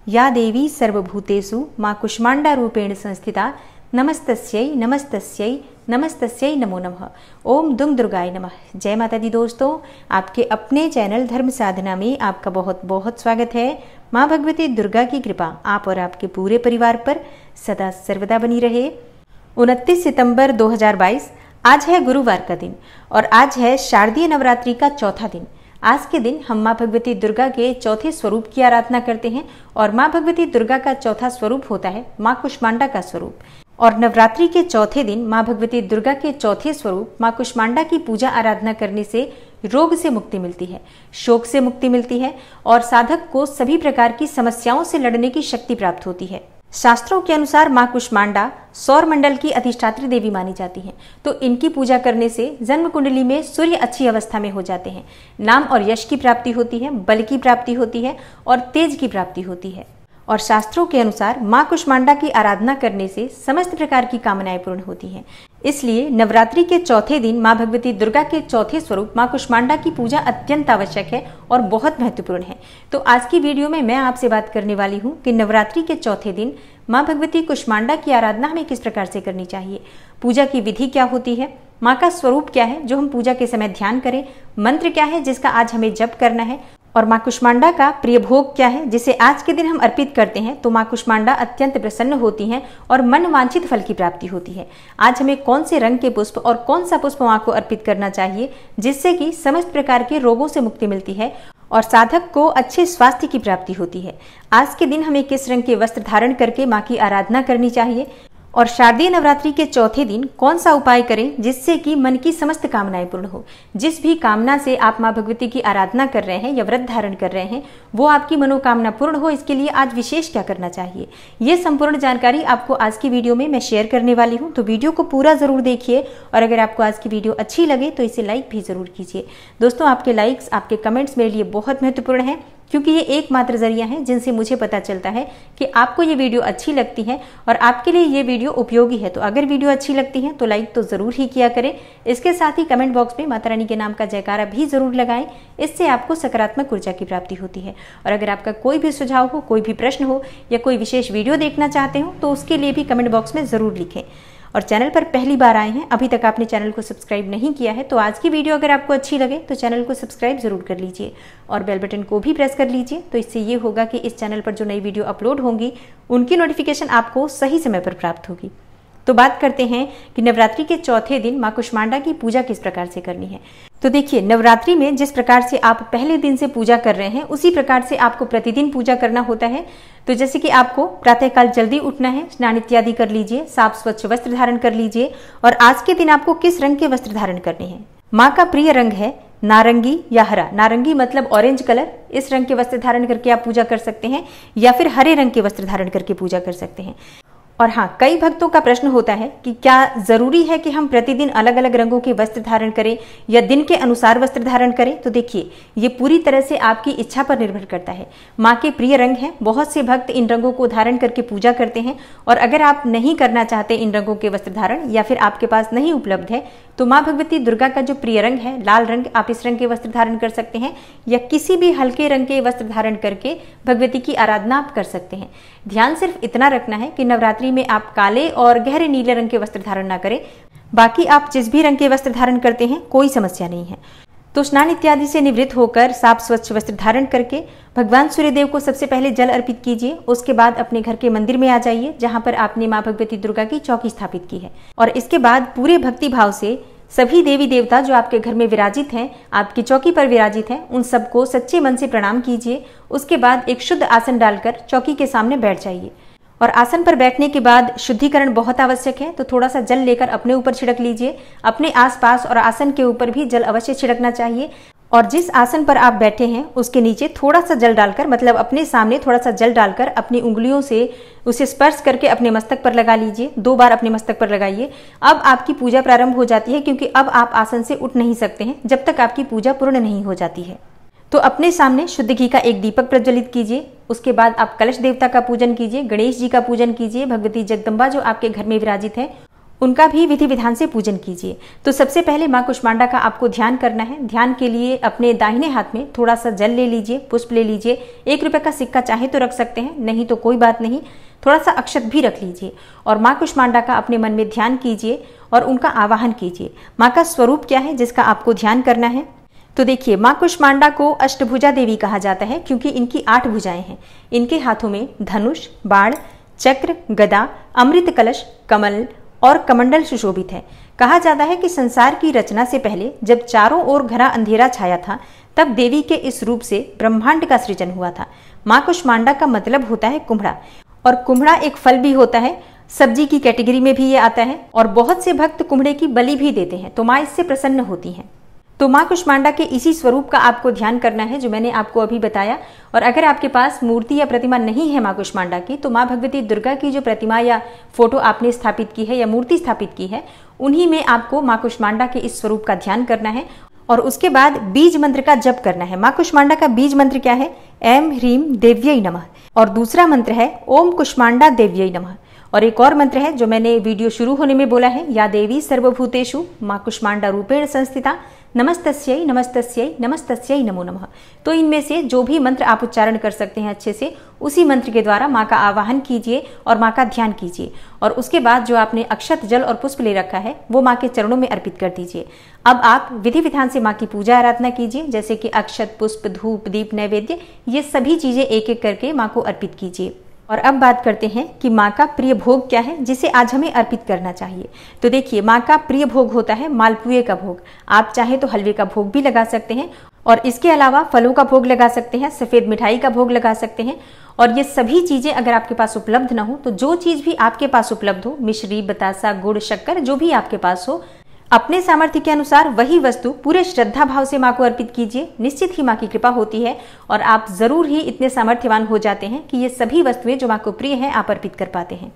या देवी सर्वभूतेषु माँ कुष्मांडा रूपेण संस्थिता नमस्तस्यै नमस्तस्यै नमस्तस्यै नमो नमः। ओम दुम दुर्गाय नमः। जय माता दी दोस्तों, आपके अपने चैनल धर्म साधना में आपका बहुत बहुत स्वागत है। माँ भगवती दुर्गा की कृपा आप और आपके पूरे परिवार पर सदा सर्वदा बनी रहे। 29 सितंबर 2022 आज है गुरुवार का दिन और आज है शारदीय नवरात्रि का चौथा दिन। आज के दिन हम माँ भगवती दुर्गा के चौथे स्वरूप की आराधना करते हैं और माँ भगवती दुर्गा का चौथा स्वरूप होता है माँ कुष्मांडा का स्वरूप। और नवरात्रि के चौथे दिन माँ भगवती दुर्गा के चौथे स्वरूप माँ कुष्मांडा की पूजा आराधना करने से रोग से मुक्ति मिलती है, शोक से मुक्ति मिलती है और साधक को सभी प्रकार की समस्याओं से लड़ने की शक्ति प्राप्त होती है। शास्त्रों के अनुसार माँ कुष्मांडा सौर मंडल की अधिष्ठात्री देवी मानी जाती हैं, तो इनकी पूजा करने से जन्म कुंडली में सूर्य अच्छी अवस्था में हो जाते हैं, नाम और यश की प्राप्ति होती है, बल की प्राप्ति होती है और तेज की प्राप्ति होती है। और शास्त्रों के अनुसार माँ कुष्मांडा की आराधना करने से समस्त प्रकार की कामनाएं पूर्ण होती हैं। इसलिए नवरात्रि के चौथे दिन माँ भगवती दुर्गा के चौथे स्वरूप माँ कुष्मांडा की पूजा अत्यंत आवश्यक है और बहुत महत्वपूर्ण है। तो आज की वीडियो में मैं आपसे बात करने वाली हूँ कि नवरात्रि के चौथे दिन माँ भगवती कुष्मांडा की आराधना हमें किस प्रकार से करनी चाहिए, पूजा की विधि क्या होती है, माँ का स्वरूप क्या है जो हम पूजा के समय ध्यान करें, मंत्र क्या है जिसका आज हमें जप करना है और माँ कुष्मांडा का प्रिय भोग क्या है जिसे आज के दिन हम अर्पित करते हैं तो माँ कुष्मांडा अत्यंत प्रसन्न होती हैं और मन वांछित फल की प्राप्ति होती है। आज हमें कौन से रंग के पुष्प और कौन सा पुष्प माँ को अर्पित करना चाहिए जिससे कि समस्त प्रकार के रोगों से मुक्ति मिलती है और साधक को अच्छे स्वास्थ्य की प्राप्ति होती है। आज के दिन हमें किस रंग के वस्त्र धारण करके माँ की आराधना करनी चाहिए और शारदीय नवरात्रि के चौथे दिन कौन सा उपाय करें जिससे कि मन की समस्त कामनाएं पूर्ण हो। जिस भी कामना से आप माँ भगवती की आराधना कर रहे हैं या व्रत धारण कर रहे हैं वो आपकी मनोकामना पूर्ण हो, इसके लिए आज विशेष क्या करना चाहिए, ये संपूर्ण जानकारी आपको आज की वीडियो में मैं शेयर करने वाली हूँ। तो वीडियो को पूरा जरूर देखिए और अगर आपको आज की वीडियो अच्छी लगे तो इसे लाइक भी जरूर कीजिए। दोस्तों, आपके लाइक्स, आपके कमेंट्स मेरे लिए बहुत महत्वपूर्ण है क्योंकि ये एकमात्र जरिया है जिनसे मुझे पता चलता है कि आपको ये वीडियो अच्छी लगती है और आपके लिए ये वीडियो उपयोगी है। तो अगर वीडियो अच्छी लगती है तो लाइक तो जरूर ही किया करें। इसके साथ ही कमेंट बॉक्स में माता रानी के नाम का जयकारा भी जरूर लगाएं, इससे आपको सकारात्मक ऊर्जा की प्राप्ति होती है। और अगर आपका कोई भी सुझाव हो, कोई भी प्रश्न हो या कोई विशेष वीडियो देखना चाहते हो तो उसके लिए भी कमेंट बॉक्स में जरूर लिखें। और चैनल पर पहली बार आए हैं, अभी तक आपने चैनल को सब्सक्राइब नहीं किया है तो आज की वीडियो अगर आपको अच्छी लगे तो चैनल को सब्सक्राइब जरूर कर लीजिए और बेल बटन को भी प्रेस कर लीजिए। तो इससे ये होगा कि इस चैनल पर जो नई वीडियो अपलोड होंगी उनकी नोटिफिकेशन आपको सही समय पर प्राप्त होगी। तो बात करते हैं कि नवरात्रि के चौथे दिन माँ कुष्मांडा की पूजा किस प्रकार से करनी है। तो देखिए, नवरात्रि में जिस प्रकार से आप पहले दिन से पूजा कर रहे हैं उसी प्रकार से आपको प्रतिदिन पूजा करना होता है। तो जैसे कि आपको प्रातःकाल जल्दी उठना है, स्नान इत्यादि कर लीजिए, साफ स्वच्छ वस्त्र धारण कर लीजिए। और आज के दिन आपको किस रंग के वस्त्र धारण करने हैं, माँ का प्रिय रंग है नारंगी या हरा। नारंगी मतलब ऑरेंज कलर, इस रंग के वस्त्र धारण करके आप पूजा कर सकते हैं या फिर हरे रंग के वस्त्र धारण करके पूजा कर सकते हैं। और हाँ, कई भक्तों का प्रश्न होता है कि क्या जरूरी है कि हम प्रतिदिन अलग अलग रंगों के वस्त्र धारण करें या दिन के अनुसार वस्त्र धारण करें। तो देखिए, ये पूरी तरह से आपकी इच्छा पर निर्भर करता है। माँ के प्रिय रंग हैं, बहुत से भक्त इन रंगों को धारण करके पूजा करते हैं और अगर आप नहीं करना चाहते इन रंगों के वस्त्र धारण या फिर आपके पास नहीं उपलब्ध है तो माँ भगवती दुर्गा का जो प्रिय रंग है लाल रंग, आप इस रंग के वस्त्र धारण कर सकते हैं या किसी भी हल्के रंग के वस्त्र धारण करके भगवती की आराधना आप कर सकते हैं। ध्यान सिर्फ इतना रखना है कि नवरात्रि में आप काले और गहरे नीले रंग के वस्त्र धारण ना करें, बाकी आप जिस भी रंग के वस्त्र धारण करते हैं कोई समस्या नहीं है। तो स्नान इत्यादि से निवृत्त होकर साफ स्वच्छ वस्त्र धारण करके भगवान सूर्यदेव को सबसे पहले जल अर्पित कीजिए। उसके बाद अपने घर के मंदिर में आ जाइए जहां पर आपने माँ भगवती दुर्गा की चौकी स्थापित की है और इसके बाद पूरे भक्ति भाव से सभी देवी देवता जो आपके घर में विराजित हैं, आपकी चौकी पर विराजित हैं, उन सबको सच्चे मन से प्रणाम कीजिए। उसके बाद एक शुद्ध आसन डालकर चौकी के सामने बैठ जाइए और आसन पर बैठने के बाद शुद्धिकरण बहुत आवश्यक है, तो थोड़ा सा जल लेकर अपने ऊपर छिड़क लीजिए। अपने आसपास और आसन के ऊपर भी जल अवश्य छिड़कना चाहिए और जिस आसन पर आप बैठे हैं उसके नीचे थोड़ा सा जल डालकर, मतलब अपने सामने थोड़ा सा जल डालकर अपनी उंगलियों से उसे स्पर्श करके अपने मस्तक पर लगा लीजिए। 2 बार अपने मस्तक पर लगाइए। अब आपकी पूजा प्रारंभ हो जाती है क्योंकि अब आप आसन से उठ नहीं सकते हैं जब तक आपकी पूजा पूर्ण नहीं हो जाती है। तो अपने सामने शुद्ध घी का एक दीपक प्रज्वलित कीजिए। उसके बाद आप कलश देवता का पूजन कीजिए, गणेश जी का पूजन कीजिए, भगवती जगदम्बा जो आपके घर में विराजित है उनका भी विधि विधान से पूजन कीजिए। तो सबसे पहले माँ कुष्मांडा का आपको ध्यान करना है। ध्यान के लिए अपने दाहिने हाथ में थोड़ा सा जल ले लीजिए, पुष्प ले लीजिए। 1 रुपए का सिक्का चाहे तो रख सकते हैं, नहीं तो कोई बात नहीं, थोड़ा सा अक्षत भी रख लीजिए और माँ कुष्मांडा का अपने मन में ध्यान कीजिए और उनका आवाहन कीजिए। माँ का स्वरूप क्या है जिसका आपको ध्यान करना है? तो देखिए, माँ कुष्मांडा को अष्टभुजा देवी कहा जाता है क्योंकि इनकी 8 भुजाएं हैं। इनके हाथों में धनुष, बाण, चक्र, गदा, अमृत कलश, कमल और कमंडल सुशोभित है। कहा जाता है कि संसार की रचना से पहले जब चारों ओर घना अंधेरा छाया था, तब देवी के इस रूप से ब्रह्मांड का सृजन हुआ था। माँ कुष्मांडा का मतलब होता है कुम्हड़ा, और कुम्हड़ा एक फल भी होता है, सब्जी की कैटेगरी में भी ये आता है और बहुत से भक्त कुम्हड़े की बलि भी देते हैं, तो माँ इससे प्रसन्न होती हैं। तो माँ कुष्मांडा के इसी स्वरूप का आपको ध्यान करना है जो मैंने आपको अभी बताया। और अगर आपके पास मूर्ति या प्रतिमा नहीं है माँ कुष्मांडा की, तो माँ भगवती दुर्गा की जो प्रतिमा या फोटो आपने स्थापित की है या मूर्ति स्थापित की है, उन्हीं में आपको माँ कुष्मांडा के इस स्वरूप का ध्यान करना है। और उसके बाद बीज मंत्र का जप करना है। माँ कुष्मांडा का बीज मंत्र क्या है? ऐं ह्रीं देव्यै नमः। और दूसरा मंत्र है ओम कुष्मांडा देव्यै नमः। और एक और मंत्र है जो मैंने वीडियो शुरू होने में बोला है, या देवी सर्वभूतेषु माँ कुष्मांडा रूपेण संस्थिता नमस्तस्यै नमस्तस्यै नमस्तस्यै नमो नमः। तो इनमें से जो भी मंत्र आप उच्चारण कर सकते हैं अच्छे से, उसी मंत्र के द्वारा माँ का आवाहन कीजिए और माँ का ध्यान कीजिए। और उसके बाद जो आपने अक्षत, जल और पुष्प ले रखा है वो माँ के चरणों में अर्पित कर दीजिए। अब आप विधि विधान से माँ की पूजा आराधना कीजिए, जैसे कि अक्षत, पुष्प, धूप, दीप, नैवेद्य, ये सभी चीजें एक एक करके माँ को अर्पित कीजिए। और अब बात करते हैं कि माँ का प्रिय भोग क्या है जिसे आज हमें अर्पित करना चाहिए। तो देखिए, माँ का प्रिय भोग होता है मालपुए का भोग। आप चाहे तो हलवे का भोग भी लगा सकते हैं और इसके अलावा फलों का भोग लगा सकते हैं, सफेद मिठाई का भोग लगा सकते हैं। और ये सभी चीजें अगर आपके पास उपलब्ध ना हो, तो जो चीज भी आपके पास उपलब्ध हो, मिश्री, बतासा, गुड़, शक्कर, जो भी आपके पास हो, अपने सामर्थ्य के अनुसार वही वस्तु पूरे श्रद्धा भाव से माँ को अर्पित कीजिए। निश्चित ही माँ की कृपा होती है और आप जरूर ही इतने सामर्थ्यवान हो जाते हैं कि ये सभी वस्तुएं जो माँ को प्रिय हैं आप अर्पित कर पाते हैं।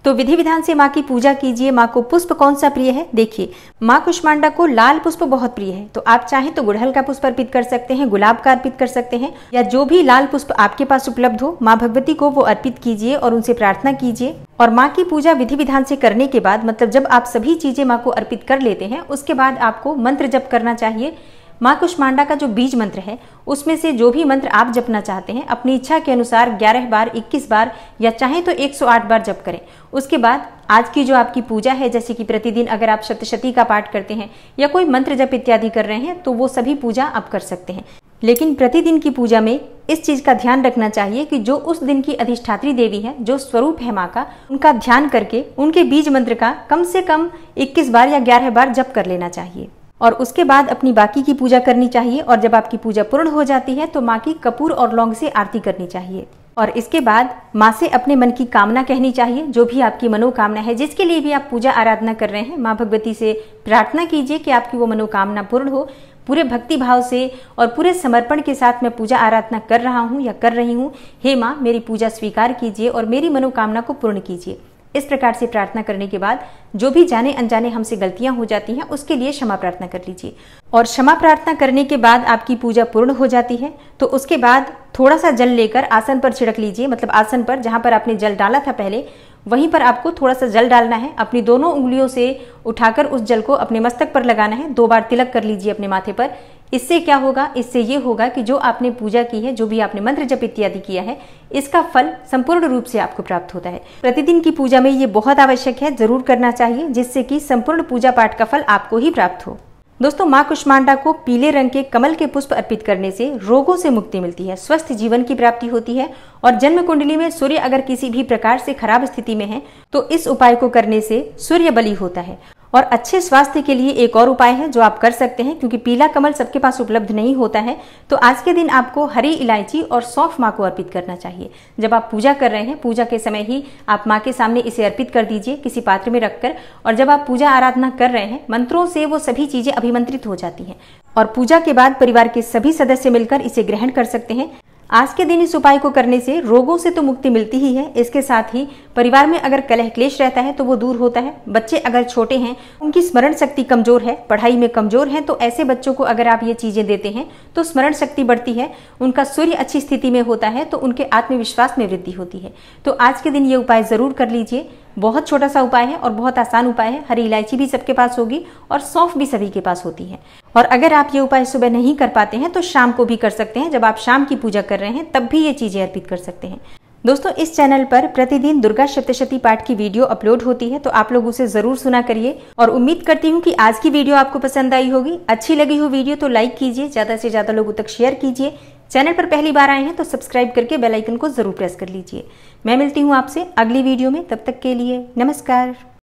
तो विधि विधान से माँ की पूजा कीजिए। माँ को पुष्प कौन सा प्रिय है? देखिए, माँ कुष्मांडा को लाल पुष्प बहुत प्रिय है, तो आप चाहें तो गुड़हल का पुष्प अर्पित कर सकते हैं, गुलाब का अर्पित कर सकते हैं, या जो भी लाल पुष्प आपके पास उपलब्ध हो, माँ भगवती को वो अर्पित कीजिए और उनसे प्रार्थना कीजिए। और माँ की पूजा विधि विधान से करने के बाद, मतलब जब आप सभी चीजें माँ को अर्पित कर लेते हैं, उसके बाद आपको मंत्र जप करना चाहिए। माँ कुष्मांडा का जो बीज मंत्र है, उसमें से जो भी मंत्र आप जपना चाहते हैं, अपनी इच्छा के अनुसार 11 बार, 21 बार या चाहे तो 108 बार जप करें। उसके बाद आज की जो आपकी पूजा है, जैसे कि प्रतिदिन अगर आप सप्तशती का पाठ करते हैं या कोई मंत्र जप इत्यादि कर रहे हैं, तो वो सभी पूजा आप कर सकते हैं। लेकिन प्रतिदिन की पूजा में इस चीज का ध्यान रखना चाहिए कि जो उस दिन की अधिष्ठात्री देवी है, जो स्वरूप है माँ का, उनका ध्यान करके उनके बीज मंत्र का कम से कम 21 बार या 11 बार जप कर लेना चाहिए। और उसके बाद अपनी बाकी की पूजा करनी चाहिए। और जब आपकी पूजा पूर्ण हो जाती है तो माँ की कपूर और लौंग से आरती करनी चाहिए। और इसके बाद माँ से अपने मन की कामना कहनी चाहिए। जो भी आपकी मनोकामना है, जिसके लिए भी आप पूजा आराधना कर रहे हैं, माँ भगवती से प्रार्थना कीजिए कि आपकी वो मनोकामना पूर्ण हो। पूरे भक्ति भाव से और पूरे समर्पण के साथ मैं पूजा आराधना कर रहा हूँ या कर रही हूँ। हे माँ, मेरी पूजा स्वीकार कीजिए और मेरी मनोकामना को पूर्ण कीजिए। इस प्रकार से प्रार्थना करने के बाद जो भी जाने अनजाने हमसे गलतियां हो जाती हैं, उसके लिए क्षमा प्रार्थना कर लीजिए। और क्षमा प्रार्थना करने के बाद आपकी पूजा पूर्ण हो जाती है, तो उसके बाद थोड़ा सा जल लेकर आसन पर छिड़क लीजिए। मतलब आसन पर जहां पर आपने जल डाला था पहले, वहीं पर आपको थोड़ा सा जल डालना है। अपनी दोनों उंगलियों से उठाकर उस जल को अपने मस्तक पर लगाना है। 2 बार तिलक कर लीजिए अपने माथे पर। इससे क्या होगा? इससे ये होगा कि जो आपने पूजा की है, जो भी आपने मंत्र जप इत्यादि किया है, इसका फल संपूर्ण रूप से आपको प्राप्त होता है। प्रतिदिन की पूजा में ये बहुत आवश्यक है, जरूर करना चाहिए, जिससे कि संपूर्ण पूजा पाठ का फल आपको ही प्राप्त हो। दोस्तों, माँ कुष्मांडा को पीले रंग के कमल के पुष्प अर्पित करने से रोगों से मुक्ति मिलती है, स्वस्थ जीवन की प्राप्ति होती है। और जन्म कुंडली में सूर्य अगर किसी भी प्रकार से खराब स्थिति में है, तो इस उपाय को करने से सूर्य बलि होता है। और अच्छे स्वास्थ्य के लिए एक और उपाय है जो आप कर सकते हैं, क्योंकि पीला कमल सबके पास उपलब्ध नहीं होता है। तो आज के दिन आपको हरी इलायची और सौंफ माँ को अर्पित करना चाहिए। जब आप पूजा कर रहे हैं, पूजा के समय ही आप माँ के सामने इसे अर्पित कर दीजिए किसी पात्र में रखकर। और जब आप पूजा आराधना कर रहे हैं, मंत्रों से वो सभी चीजें अभिमंत्रित हो जाती हैं। और पूजा के बाद परिवार के सभी सदस्य मिलकर इसे ग्रहण कर सकते हैं। आज के दिन इस उपाय को करने से रोगों से तो मुक्ति मिलती ही है, इसके साथ ही परिवार में अगर कलह क्लेश रहता है तो वो दूर होता है। बच्चे अगर छोटे हैं, उनकी स्मरण शक्ति कमजोर है, पढ़ाई में कमजोर है, तो ऐसे बच्चों को अगर आप ये चीजें देते हैं तो स्मरण शक्ति बढ़ती है, उनका सूर्य अच्छी स्थिति में होता है तो उनके आत्मविश्वास में वृद्धि होती है। तो आज के दिन ये उपाय जरूर कर लीजिए। बहुत छोटा सा उपाय है और बहुत आसान उपाय है। हरी इलायची भी सबके पास होगी और सौंफ भी सभी के पास होती है। और अगर आप ये उपाय सुबह नहीं कर पाते हैं तो शाम को भी कर सकते हैं। जब आप शाम की पूजा कर रहे हैं तब भी ये चीजें अर्पित कर सकते हैं। दोस्तों, इस चैनल पर प्रतिदिन दुर्गा सप्तशती पाठ की वीडियो अपलोड होती है, तो आप लोग उसे जरूर सुना करिए। और उम्मीद करती हूँ कि आज की वीडियो आपको पसंद आई होगी। अच्छी लगी हो वीडियो तो लाइक कीजिए, ज्यादा से ज्यादा लोगों तक शेयर कीजिए। चैनल पर पहली बार आए हैं तो सब्सक्राइब करके बेल आइकन को जरूर प्रेस कर लीजिए। मैं मिलती हूँ आपसे अगली वीडियो में, तब तक के लिए नमस्कार।